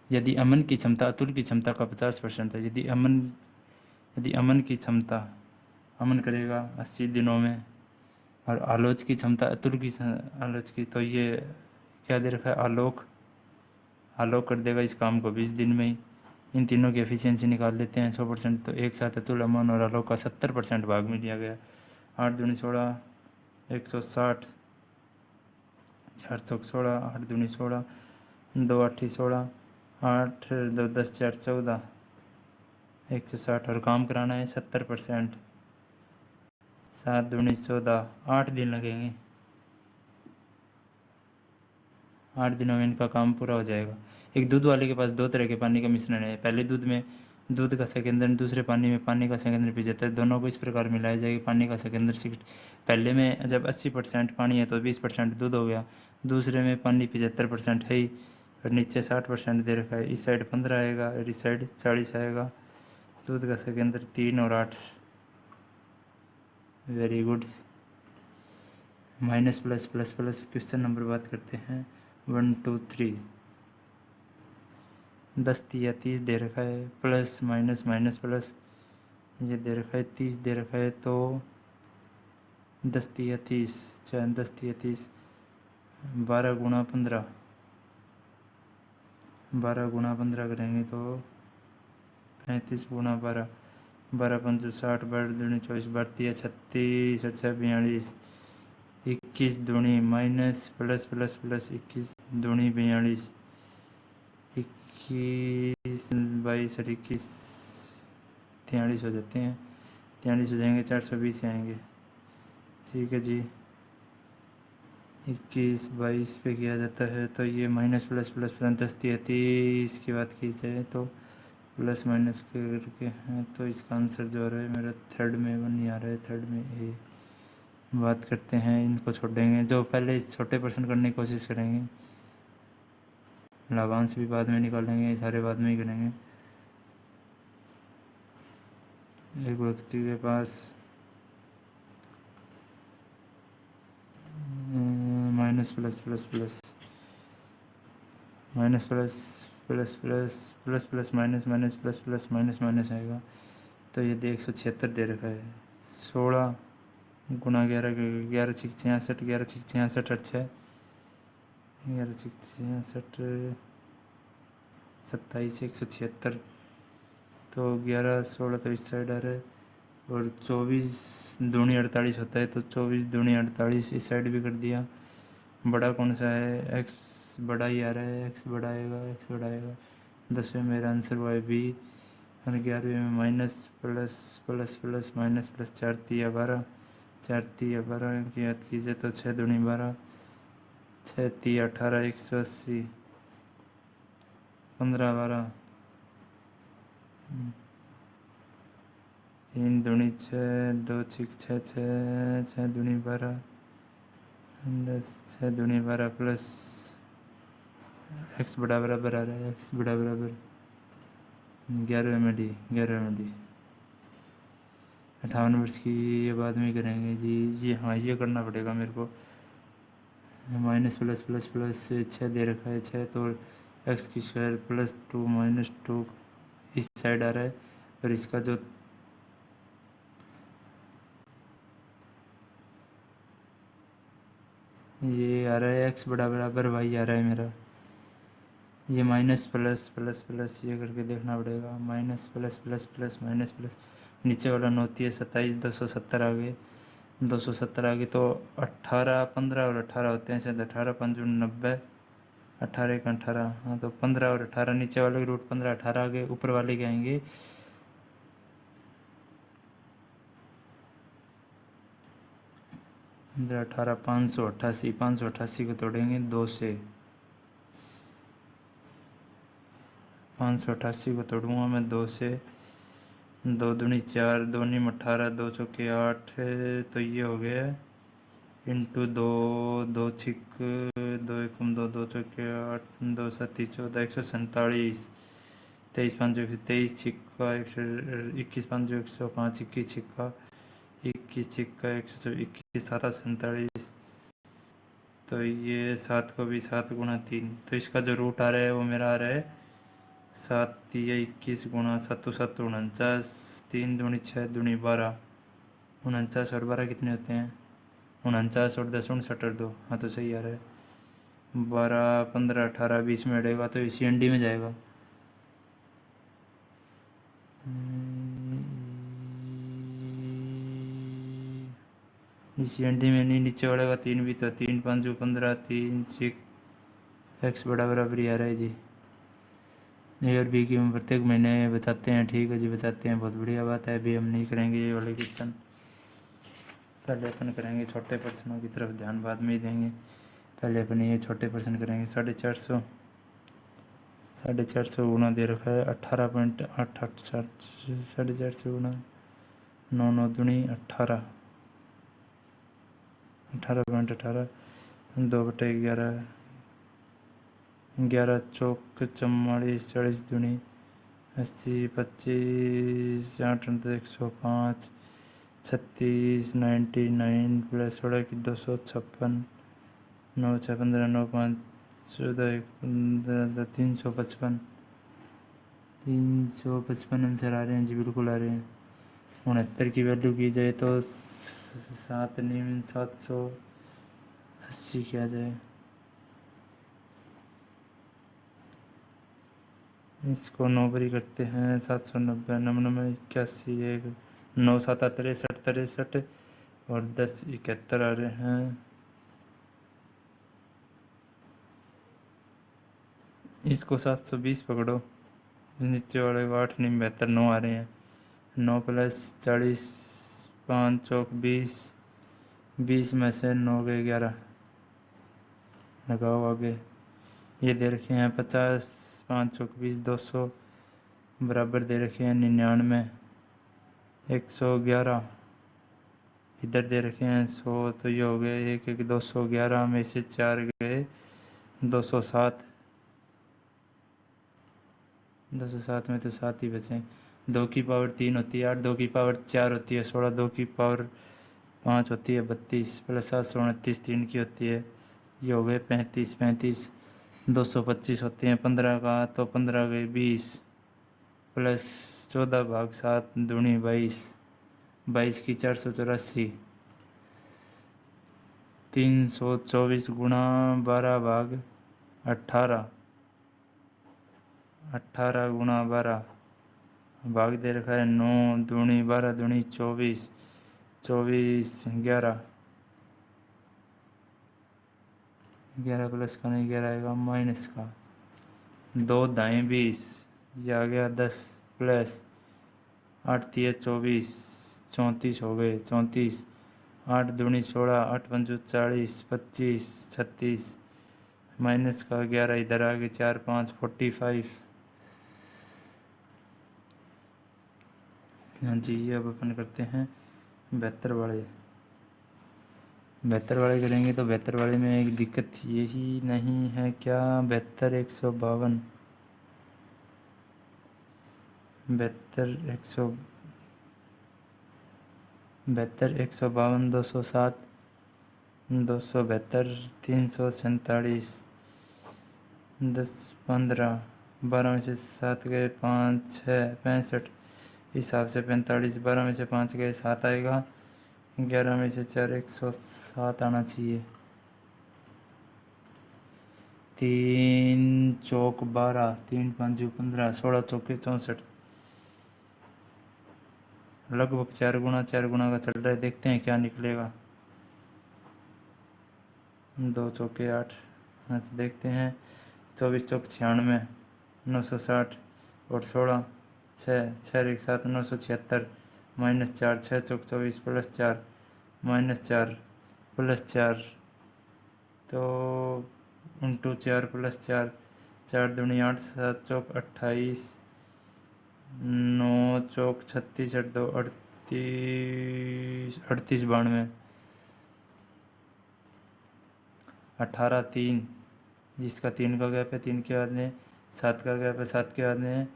यदि अमन की क्षमता अतुल की क्षमता का 50% है, यदि अमन की क्षमता अमन करेगा 80 दिनों में, और आलोच की क्षमता आलोच की तो ये क्या दे रखा है, आलोक कर देगा इस काम को 20 दिन में ही। इन तीनों की एफिशिएंसी निकाल लेते हैं 100%, तो एक साथ अतुल, अमन और आलोक का 70% भाग में लिया गया। 8 दूनी 16, 160, 4 चौक 16, 8 दूनी 16, 2 8 16, 8 2 10 4 14, 160, और काम कराना है 70%, 7 दूनी 14, 8 दिन लगेंगे। 8 दिनों में इनका काम पूरा हो जाएगा। एक दूध वाले के पास 2 तरह के पानी का मिश्रण है। पहले दूध में दूध का सेकेंडर, दूसरे पानी में पानी का सेकेंडर 75, दोनों को इस प्रकार मिलाया जाएगा। पानी का सेकेंडर 60, पहले में जब 80% पानी है तो 20% दूध हो गया, दूसरे में पानी 75% है ही, और नीचे 60% दे रखा है। इस साइड 15 आएगा और इस साइड 40 आएगा। दूध का सेकेंडर 3 और 8। Very good. Minus plus plus plus, question number बात करते हैं 1 2 3। 10 या 30 दे रखा है, प्लस माइनस माइनस प्लस, ये दे रखा है 30 दे रखा है, तो 10 या 30, चाहे 10 या 30, 12 गुणा 15, 12 गुणा 15 करेंगे तो 35 गुणा 12, 12 पंचो 60, 12 दूनी 24, 12 36, 6 42, 21 दूनी माइनस प्लस प्लस प्लस, 21 दूनी 42, 21 22 और 21 43 हो जाते हैं, 43 हो जाएंगे, 420 आएंगे। ठीक है जी। 21 22 पे किया जाता है तो ये माइनस प्लस प्लस प्लस 10 30 की बात की जाए तो प्लस माइनस करके हैं, तो इसका आंसर जो आ रहा है मेरा थर्ड में 1 नहीं आ रहा है, थर्ड में ए। बात करते हैं, इनको छोड़ेंगे, जो पहले छोटे परसेंट करने की कोशिश करेंगे। लाभांश भी बाद में निकालेंगे, सारे बाद में ही करेंगे। एक व्यक्ति के पास minus plus plus plus minus plus plus plus plus plus minus minus plus plus minus minus आएगा, तो ये 176 दे रखा है। 16 गुना 11, 11 छिक 66, 11 छिक 66 और 6, 11 छिक 66, 27, 176, तो 11 16 तो इस साइड आ रहा है, और 24 दूनी 48 होता है, तो 24 दूनी 48 इस साइड भी कर दिया। बड़ा कौन सा है, एक्स बड़ा ही आ रहा है, एक्स बड़ा आएगा, एक्स बड़ा आएगा। 10वें मेरा आंसर हुआ है बी, और 11वें में minus plus plus plus minus plus 4 3 12, 4 3 12 की याद कीजिए तो 6 दूनी 12, 6 3 18, 180, 15 12, 3 दूनी 6, 2 छिक 6 6, 6 दूनी 12, 10, 6 दूनी 12 प्लस एक्स बड़ा बराबर आ रहा है, एक्स बड़ा बराबर 11वें में डी, 11वें में डी। 58 वर्ष की ये बाद में करेंगे जी, ये हाँ ये करना पड़ेगा मेरे को। माइनस प्लस प्लस प्लस 6 दे रखा है 6, तो एक्स की स्क्वायर प्लस 2 माइनस 2 इस साइड आ रहा है, और इसका जो ये आ रहा है एक्स बड़ा बराबर वाई आ रहा है मेरा। ये माइनस प्लस प्लस प्लस ये करके देखना पड़ेगा, minus plus plus plus minus plus, नीचे वाला 9 27 270 आ गए, 270 आ गई, तो 18 15 और 18 होते हैं शायद, 18 5 90, 18 1 18, हाँ तो 15 और 18 नीचे वाले के रूट 15 18 के ऊपर वाले के आएंगे 15 18 588, 588 को तोड़ेंगे 2 से, 588 को तोड़ूंगा मैं 2 से, 2 दूनी 4, 2 नीम 18, 2 चौके 8, तो ये हो गया इंटू 2, 2 छिक 2 एकम 2, 2 चौके 8, 2 सत्ती 14, 147, 23 5 23 छिक्का 21 5 105, 21 छिक्का 21 छिक्का 121 7 47, तो ये 7 को भी 7 गुणा 3, तो इसका जो रूट आ रहा है वो मेरा आ रहा है 7 3 21 गुणा 7 7 49, 3 दूनी 6 दूनी 12, 49 और 12 कितने होते हैं 49 और 10 59 और 2, हाँ तो सही आ रहा है 12 15 18 20 में अड़ेगा तो इसी एनडी में जाएगा। इसी एनडी में नहीं, नीचे वाले का 3 भी, तो 3 5 15, 3 6 एक्स बड़ा बराबर ही आ रहा है जी। ए और बी की हम प्रत्येक महीने बचाते हैं, ठीक है जी बचाते हैं, बहुत बढ़िया बात है। अभी हम नहीं करेंगे ये वाले क्वेश्चन, पहले अपन करेंगे छोटे प्रश्नों की तरफ ध्यान बाद में ही देंगे। पहले अपन ये छोटे प्रश्न करेंगे। 450 450 गुना दे रखा है 18.887, 450 गुना 9 9 दूनी 18, 18.18, 2/11, 11 चौक 44, 40 दूनी 80, 25 8 105, 36 99 प्लस 16 की 256, 9 6 15 9 5 14 1 15 355, 355 आंसर आ रहे हैं जी, बिल्कुल आ रहे हैं। 69 की वैल्यू की जाए तो 7 नीम 780 किया जाए, इसको 9 बरी करते हैं 790 99 81 1 9 7 63 63 और 10 71 आ रहे हैं। इसको 720 पकड़ो, नीचे वाले को 8 नीम 72 9 आ रहे हैं। 9 प्लस 40 5 चौक 20, 20 में से 9 गए 11, लगाओ आगे। ये दे रखे हैं 50, 5 चौक 20 200 बराबर दे रखे हैं 99, 111 इधर दे रखे हैं 100, तो ये हो गए 1 1 211 में से 4 गए 207, 207 में तो 7 ही बचे। 2 की पावर 3 होती है 8, 2 की पावर 4 होती है 16, 2 की पावर 5 होती है 32, प्लस 729 3 की होती है, ये हो गए 35 35, 225 होते हैं 15 का, तो 15 गए 20, प्लस 14 भाग 7 दूनी 22, 22 की 484, 324 गुणा 12 भाग 18, 18 गुणा 12 भाग दे रखा है 9 दूनी 12 दूनी 24, 24 11, 11 प्लस का नहीं 11 आएगा माइनस का, 2 दाएँ 20, ये आ गया 10, प्लस 8 तिये 24 34 हो गए 34, 8 दूनी 16 8 पंचू 40 25 36, माइनस का 11 इधर आ गए 4 5 45। हाँ जी, ये अब अपन करते हैं 72 वाले। 72 वाले करेंगे तो 72 वाले में एक दिक्कत यही नहीं है क्या, 72 152, 72 152 207, 272 347, 10 15 12 में से 7 गए 5 6 65, हिसाब से 45, 12 में से 5 गए 7 आएगा, 11 में से 4 107 आना चाहिए। 3 चौक 12, 3 5 15, 16 चौके 64, लगभग 4 गुना का चल रहा है, देखते हैं क्या निकलेगा। 2 चौके 8, हाँ तो देखते हैं। 24 चौक 96, 960 और 16 छः, 6 एक 7, 976 -4, 6 चौक 24 +4 -4 +4, तो 4 +4, 4 दूनी 8, 7 चौक 28, 9 चौक 36, 8 2 38, 38 92, 18 3, जिसका 3 का गैप है 3 के बाद में, 7 का गैप है 7 के बाद में,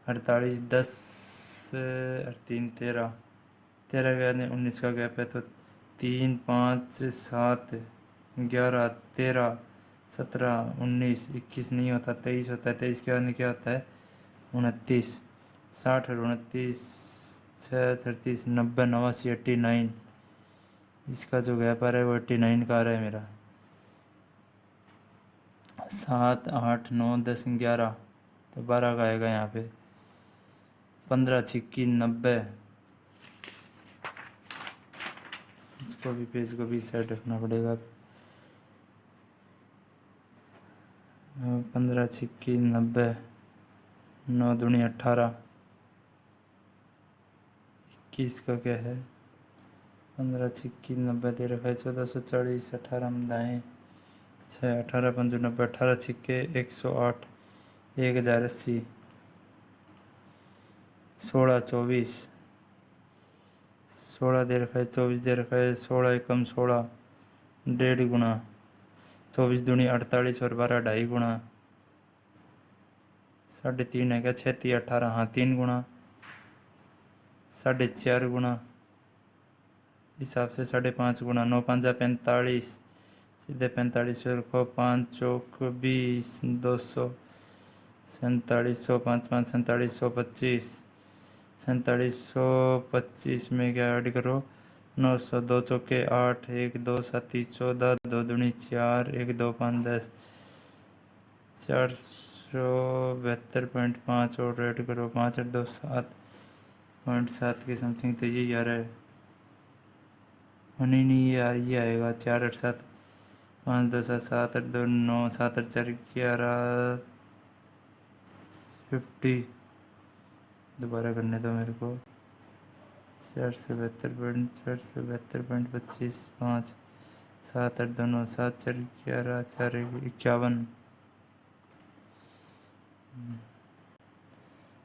48 10 और 3 13, 13 के बाद में 19 का गैप है, तो 3 5 7 11 13 17 19 21 नहीं होता, 23 होता है। 23 के बाद में क्या होता है? 29, 60 और 29 6 38 90 89 89, इसका जो गैप आ रहा है वो 89 का आ रहा है मेरा। 7 8 9 10 11, तो 12 का आएगा यहाँ पे। 15 छिक्की 90, इसको भी पेज को भी साइड रखना पड़ेगा। 15 छिक्की 90, 9 दूनी 18, 21 का क्या है? 15 छिक्की 90 दे रखा है, 1440, 18 में दाएँ 6, 18 5 90, 18 छिक्के 108, 1080, 16 24, 16 दे रखा है, 24 दे रखा है, 16 एकम 16, 1.5 गुना, 24 दूनी 48 और 12 2.5 गुना, 3.5 है क्या? 36 18, हाँ 3 गुना, 4.5 गुना, हिसाब से 5.5 गुना, 9 5 45, सीधे 45 रखो, 5 चौक 20, 200, 4700, 5 5 4725, 4725 में क्या ऐड करो? 900, 2 चौके 8, 1 2 7 14, 2 दूनी 4, 1 2 5 10, 472.5 और ऐड करो, 5 8 2 7.7 के समथिंग, तो यही आ रहा है। नहीं नहीं, ये आएगा 4 8 7, 5 2 7 7 8 2 9, 7 8 4 11 50, दोबारा करने दो मेरे को। 472.25, 5 7 8 2 9, 7 4 11 4 51,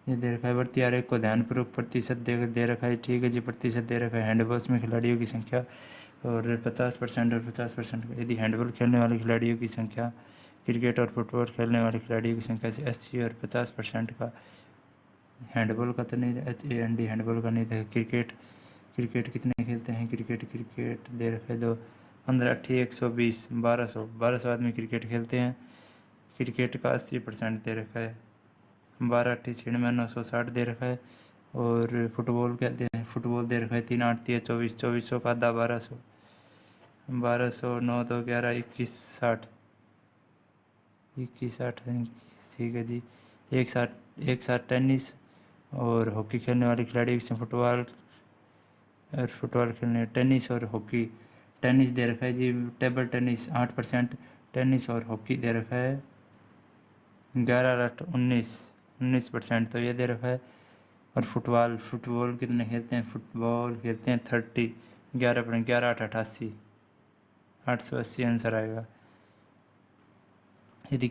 ये दे रखा है। भर्ती आरेख को ध्यानपूर्वक प्रतिशत दे रखा है, ठीक है जी। प्रतिशत दे रखा है हैंडबॉल्स में खिलाड़ियों की संख्या और 50% और 50%। यदि हैंडबॉल खेलने वाले खिलाड़ियों की संख्या क्रिकेट और फुटबॉल खेलने वाले खिलाड़ियों की संख्या से 80 और 50% का, हैंडबॉल का तो नहीं, HAND हैंडबॉल का नहीं था। क्रिकेट कितने खेलते हैं? क्रिकेट दे रखा है 2 15 80 120 1200 आदमी क्रिकेट खेलते हैं। क्रिकेट का 80% दे रखा है। 12 80 96 960 दे रखा है। और फुटबॉल क्या दे, फुटबॉल दे रखा है 3 8 3 24 2400 का आधा 1200 9 2 11 21 60 ठीक है जी। एक साथ टेनिस और हॉकी खेलने वाले खिलाड़ी फुटबॉल खेलने टेनिस और हॉकी। टेनिस दे रखा है जी, टेबल टेनिस 8%, टेनिस और हॉकी दे रखा है 11 8 19%, तो ये दे रखा है। और फुटबॉल कितने खेलते हैं? फुटबॉल खेलते हैं 30, 11 8 88, 880 आंसर आएगा। यदि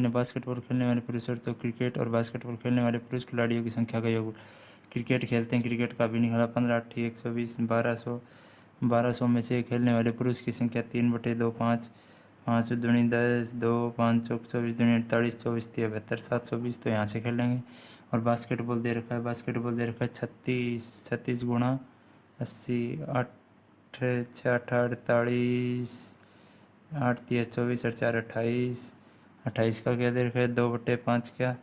बास्केटबॉल खेलने वाले पुरुष तो क्रिकेट और बास्केटबॉल खेलने वाले पुरुष खिलाड़ियों की संख्या का योग। क्रिकेट खेलते हैं, क्रिकेट का भी नहीं खेला, 15 8 120 1200 में से खेलने वाले पुरुष की संख्या 3/2 5, 5 दूनी 10, 2 5 चौक 24 दूनी 48, 24 73 720, तो यहाँ से खेलेंगे। और बास्केटबॉल दे रखा है 36 गुना 80, 8 6 8 48, 8 3 24 और 4 28, 28 का क्या दे रखा है? 2/5 क्या?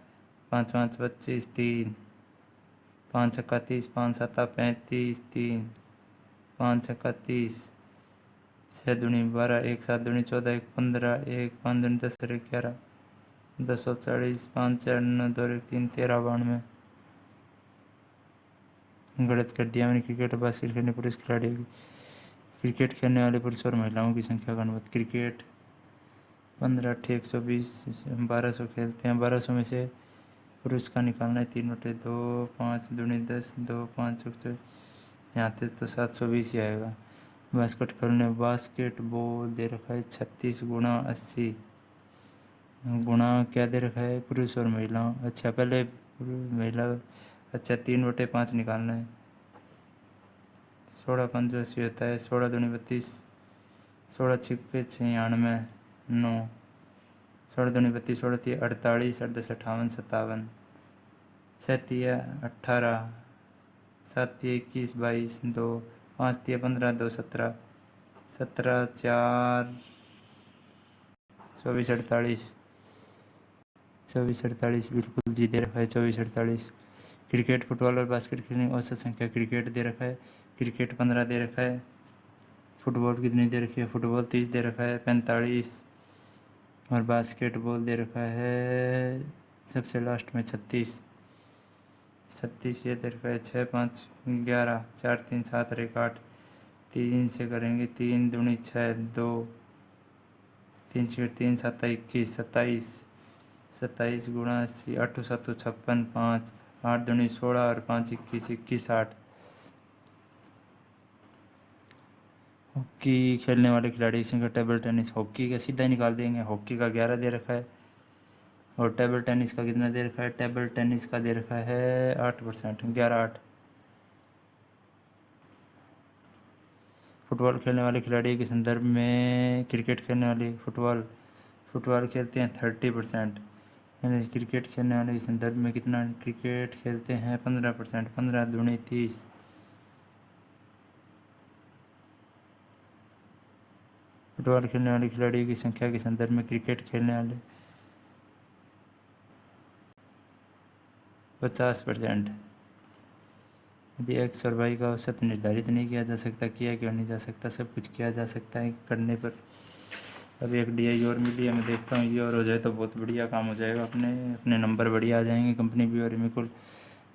5 5 25 3, 5 छक्का 30, 5 7 35 3, 5 छक्का 30, 6 दूनी 12, 1 7 दूनी 14, 1 15, 1 5 दूनी 10 और 11, 240, 5 4 9 2 1 3 13 92, गलत कर दिया मैंने। क्रिकेट और बास्केट खेलने पुरुष खिलाड़ियों की, क्रिकेट खेलने वाले पुरुष और महिलाओं की संख्या का अनुपात। क्रिकेट 15 8 120, 1200 खेलते हैं। 1200 में से पुरुष का निकालना है 3/2, 5 दूनी 10, 2 5 चौक, यहाँ तो 720 ही आएगा। बास्केटबॉल दे रखा है 36 गुणा 80 गुणा क्या दे रखा है, पुरुष और महिलाओं। अच्छा पहले महिला, अच्छा 3/5 निकालना है। 16 5 जो 80 होता है, 16 दूनी 32, 16 छिक्के 96, 9, 16 दूनी 32, 16 3 48, 8 10 58 57, 6 3 18, 7 3 21 22, 2 5 3 15, 2 17, 17 4 24 48, 24 48 बिल्कुल जी दे रखा है 24 48। क्रिकेट फुटबॉल और बास्केट खेलने की औसत संख्या। क्रिकेट दे रखा है, क्रिकेट 15 दे रखा है। फुटबॉल कितनी दे रखी है, फुटबॉल 30 दे रखा है 45, और बास्केटबॉल दे रखा है सबसे लास्ट में 36। 36 ये दे रखा है 6 5 11, 4 3 7 और 1 8। 3 से करेंगे, 3 दूनी 6, 2 3 6 3 7 21, 27, 27 गुणा 80, 8 7 56, 5 8 दूनी 16 और 5 21, 21 8। हॉकी खेलने वाले खिलाड़ी की संख्या। टेबल टेनिस, हॉकी का सीधा ही निकाल देंगे। हॉकी का 11 दे रखा है, और टेबल टेनिस का कितना दे रखा है, टेबल टेनिस का दे रखा है 8%, 11 8। फुटबॉल खेलने वाले खिलाड़ी के संदर्भ में, क्रिकेट खेलने वाले फुटबॉल खेलते हैं 30%, यानी क्रिकेट खेलने वाले के संदर्भ में कितना, क्रिकेट खेलते हैं 15%, 15 दूनी 30। फुटबॉल खेलने वाले खिलाड़ियों की संख्या के संदर्भ में क्रिकेट खेलने वाले 50%। यदि एक्स और वाई का औसत निर्धारित नहीं किया जा सकता, किया क्यों नहीं जा सकता, सब कुछ किया जा सकता है करने पर। अभी एक DI और मिली है, मैं देखता हूँ ये और हो जाए तो बहुत बढ़िया काम हो जाएगा। अपने अपने नंबर बढ़िया आ जाएंगे। कंपनी भी और बिल्कुल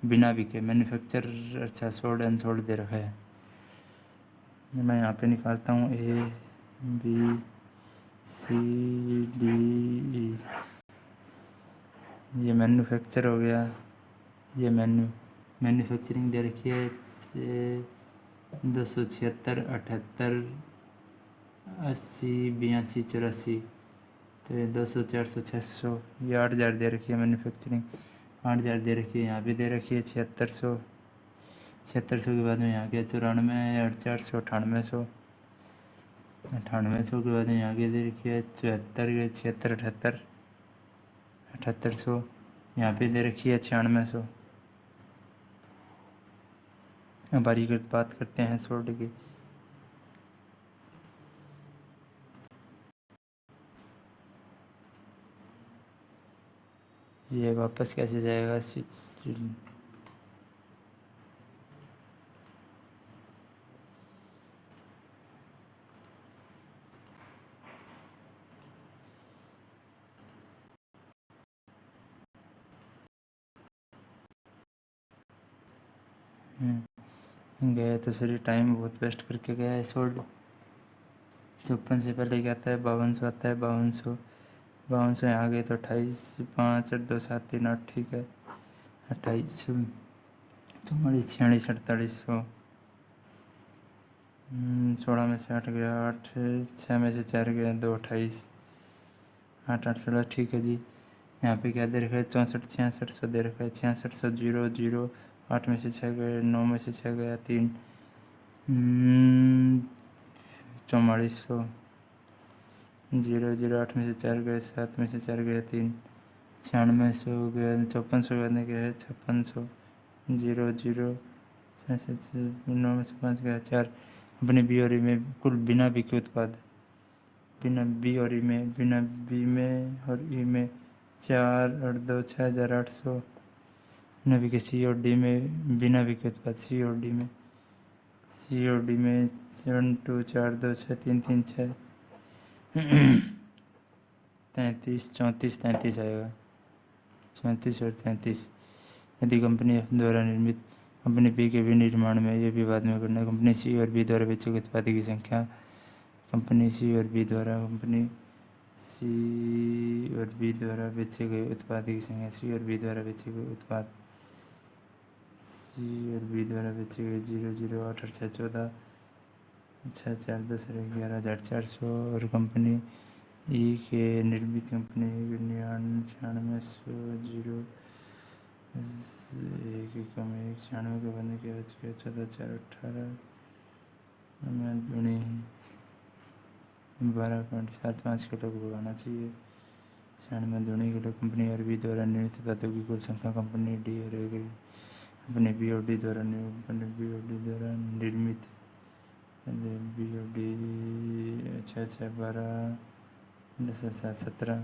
बिना बिके। मैन्युफैक्चर अच्छा सोल्ड अनसोल्ड दे रखा है। मैं यहाँ पे निकालता हूँ ABCDE। ये मैन्युफैक्चर हो गया, ये मैन्युफैक्चरिंग दे रखी है 276, 78, 80, 82, 84, तो ये 200, 400, 600, ये 8000 दे रखी है मैन्युफैक्चरिंग। 8000 दे रखी है, यहाँ भी दे रखी है 7600। 7600 के बाद में यहाँ के 94, 400, 9800। 9800 के बाद में यहाँ की दे रखी है 74, 76, 78, 7800। यहाँ पे दे रखी है 9600। अब बात करते हैं सोल्ड की। ये वापस कैसे जाएगा, स्विच। गया तो सर टाइम बहुत वेस्ट करके गया है। सोल्ड 54 से पहले क्या आता है, 5200 आता है। 5200 यहाँ गए तो 28, 5 8 2 7 3 8, ठीक है। 28 44 46 4800। 16 में से 8 गया, 8 6 में से 4 गया, 2 28, 8 8 16, ठीक है जी। यहाँ पे क्या दे रखा है, 64 6600 दे रखा है। 6600 0 0, 8 में से 6 गए, 9 में से 6 गया, 3 4400 0 0, 8 में से 4 गए, 7 में से 4 गया, 3 9600 गया। 5400 करने के है 5600 0 0, 9 में से 5 गया, 4। अपने बी और ई में कुल बिना बी के उत्पाद, बिना बी और ई में, बिना बी में और ई में 4 और 2 6800। बिना बी के सी और डी में, बिना बी के उत्पाद सी और डी में, सी और डी में 7 2 4 2 6 3 3 6 33 34 33 आएगा। 34 और 33। यदि कंपनी द्वारा निर्मित कंपनी बी के विनिर्माण में ये भी बाद में करना है। कंपनी सी और बी द्वारा बेचे गए उत्पाद की संख्या, कंपनी सी और बी द्वारा बेचे गए उत्पाद की संख्या, सी और बी द्वारा बेचे गए उत्पाद, सी और बी द्वारा बेचे गए 008 8 14 6 4 10 11,400 और कंपनी ई के निर्मित कंपनी विनिर्माण 9600 0 एक एकम 96 के बंद के बच गए 14,418 में दूनी 12.75 किलो को भगाना चाहिए। 96 दूनी किलो कंपनी और बी द्वारा निर्मित उत्पादों की कुल संख्या, कंपनी डी और कंपनी बी और डी द्वारा निर्मित बी और डी 6 6 12 10 7 17।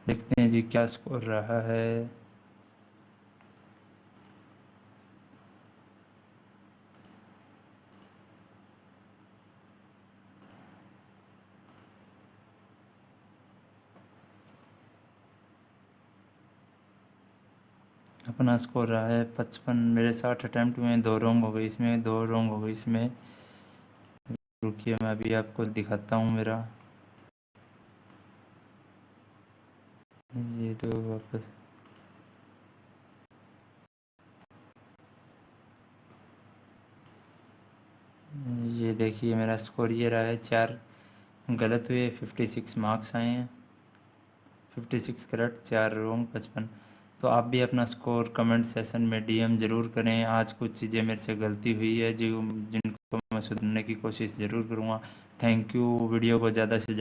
देखते हैं जी क्या स्कोर रहा है। अपना स्कोर रहा है 55। मेरे 60 अटैम्प्ट में 2 रॉन्ग हो गई, इसमें 2 रॉन्ग हो गई इसमें। रुकिए मैं अभी आपको दिखाता हूँ मेरा, ये तो वापस ये देखिए मेरा स्कोर ये रहा है। 4 गलत हुए, 56 मार्क्स आए हैं, 56 करेक्ट, 4 रॉन्ग, 55। तो आप भी अपना स्कोर कमेंट सेशन में डीएम ज़रूर करें। आज कुछ चीज़ें मेरे से गलती हुई है जिनको मैं सुधारने की कोशिश ज़रूर करूँगा। Thank you. वीडियो को ज़्यादा से